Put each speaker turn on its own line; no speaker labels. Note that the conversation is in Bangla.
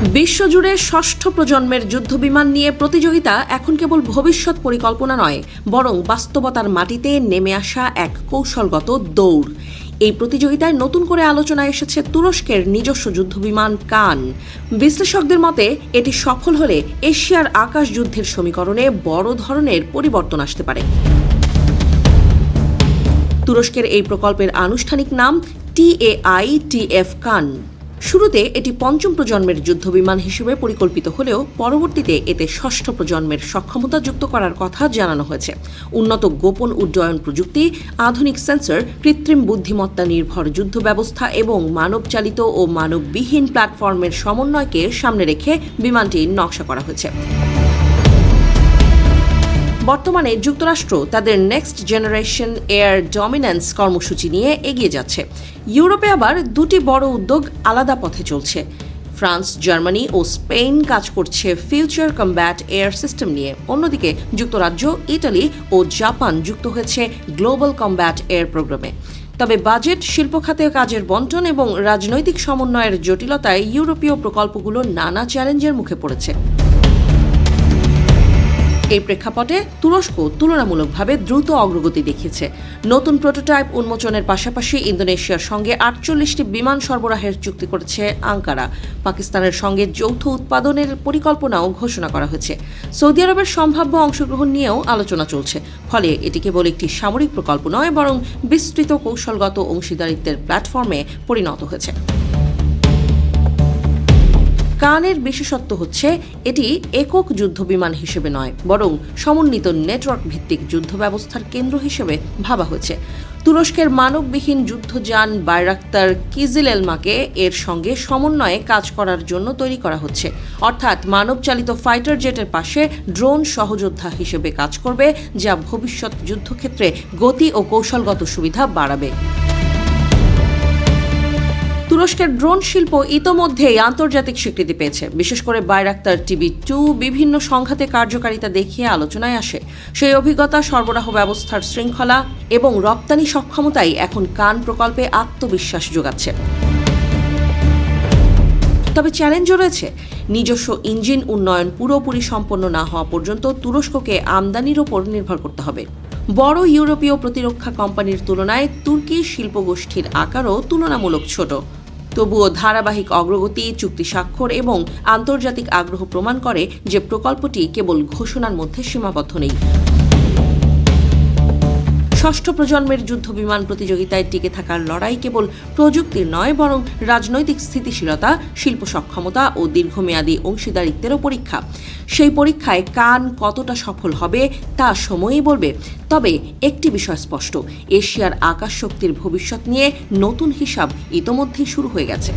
বিশ্বজুড়ে ষষ্ঠ প্রজন্মের যুদ্ধবিমান নিয়ে প্রতিযোগিতা এখন কেবল ভবিষ্যৎ পরিকল্পনা নয়, বরং বাস্তবতার মাটিতে নেমে আসা এক কৌশলগত দৌড়। এই প্রতিযোগিতায় নতুন করে আলোচনায় এসেছে তুরস্কের নিজস্ব যুদ্ধবিমান কান। বিশ্লেষকদের মতে এটি সফল হলে এশিয়ার আকাশ যুদ্ধের সমীকরণে বড় ধরনের পরিবর্তন আসতে পারে। তুরস্কের এই প্রকল্পের আনুষ্ঠানিক নাম TAITF কান। শুরুতে এটি পঞ্চম প্রজন্মের যুদ্ধবিমান হিসেবে পরিকল্পিত হলেও পরবর্তীতে এতে ষষ্ঠ প্রজন্মের সক্ষমতা যুক্ত করার কথা জানানো হয়েছে। উন্নত গোপন উড্ডয়ন প্রযুক্তি, আধুনিক সেন্সর, কৃত্রিম বুদ্ধিমত্তা নির্ভর যুদ্ধ ব্যবস্থা এবং মানবচালিত ও মানববিহীন প্ল্যাটফর্মের সমন্বয়কে সামনে রেখে বিমানটির নকশা করা হয়েছে। বর্তমানে যুক্তরাষ্ট্র তাদের নেক্সট জেনারেশন এয়ার ডমিন্যান্স কর্মসূচি নিয়ে এগিয়ে যাচ্ছে। ইউরোপে আবার দুটি বড় উদ্যোগ আলাদা পথে চলছে। ফ্রান্স, জার্মানি ও স্পেন কাজ করছে ফিউচার কমব্যাট এয়ার সিস্টেম নিয়ে। অন্যদিকে যুক্তরাজ্য, ইটালি ও জাপান যুক্ত হয়েছে গ্লোবাল কমব্যাট এয়ার প্রোগ্রামে। তবে বাজেট, শিল্প খাতে কাজের বণ্টন এবং রাজনৈতিক সমন্বয়ের জটিলতায় ইউরোপীয় প্রকল্পগুলো নানা চ্যালেঞ্জের মুখে পড়েছে। এই প্রেক্ষাপটে তুরস্ক তুলনামূলকভাবে দ্রুত অগ্রগতি দেখিয়েছে। নতুন প্রোটোটাইপ উন্মোচনের পাশাপাশি ইন্দোনেশিয়ার সঙ্গে 48টি বিমান সরবরাহের চুক্তি করেছে আঙ্কারা। পাকিস্তানের সঙ্গে যৌথ উৎপাদনের পরিকল্পনাও ঘোষণা করা হয়েছে। সৌদি আরবের সম্ভাব্য অংশগ্রহণ নিয়েও আলোচনা চলছে। ফলে এটি কেবল একটি সামরিক প্রকল্প নয়, বরং বিস্তৃত কৌশলগত অংশীদারিত্বের প্ল্যাটফর্মে পরিণত হয়েছে। কানের বিশেষত্ব হচ্ছে এটি একক যুদ্ধবিমান হিসেবে নয়, বরং সমন্বিত নেটওয়ার্ক ভিত্তিক যুদ্ধ ব্যবস্থার কেন্দ্র হিসেবে ভাবা হয়েছে। তুরস্কের মানববিহীন যুদ্ধযান বাইরাক্তার কিজিলেলমাকে এর সঙ্গে সমন্বয়ে কাজ করার জন্য তৈরি করা হচ্ছে। অর্থাৎ মানবচালিত ফাইটার জেটের পাশে ড্রোন সহযোদ্ধা হিসেবে কাজ করবে, যা ভবিষ্যৎ যুদ্ধক্ষেত্রে গতি ও কৌশলগত সুবিধা বাড়াবে। তুরস্কের ড্রোন শিল্প ইতোমধ্যেই আন্তর্জাতিক স্বীকৃতি পেয়েছে। বিশেষ করে বাইরাক্তার TB2 বিভিন্ন সংঘাতে কার্যকারিতা দেখিয়ে আলোচনায় আসে। সেই অভিজ্ঞতা, সরবরাহ ব্যবস্থার শৃঙ্খলা এবং রপ্তানি সক্ষমতাই এখন কান প্রকল্পে আত্মবিশ্বাস যোগাচ্ছে। তবে চ্যালেঞ্জও রয়েছে। নিজস্ব ইঞ্জিন উন্নয়ন পুরোপুরি সম্পন্ন না হওয়া পর্যন্ত তুরস্ককে আমদানির ওপর নির্ভর করতে হবে। বড় ইউরোপীয় প্রতিরক্ষা কোম্পানির তুলনায় তুর্কি শিল্পগোষ্ঠীর আকারও তুলনামূলক ছোট। তবুও ধারাবাহিক অগ্রগতি, চুক্তি স্বাক্ষর এবং আন্তর্জাতিক আগ্রহ প্রমাণ করে যে প্রকল্পটি কেবল ঘোষণার মধ্যে সীমাবদ্ধ নেই। ষষ্ঠ প্রজন্মের যুদ্ধবিমান প্রতিযোগিতায় টিকে থাকার লড়াই কেবল প্রযুক্তির নয়, বরং রাজনৈতিক স্থিতিশীলতা, শিল্প সক্ষমতা ও দীর্ঘমেয়াদী অংশীদারিত্বেরও পরীক্ষা। সেই পরীক্ষায় কান কতটা সফল হবে তা সময়ই বলবে। তবে একটি বিষয় স্পষ্ট, এশিয়ার আকাশ শক্তির ভবিষ্যৎ নিয়ে নতুন হিসাব ইতোমধ্যেই শুরু হয়ে গেছে।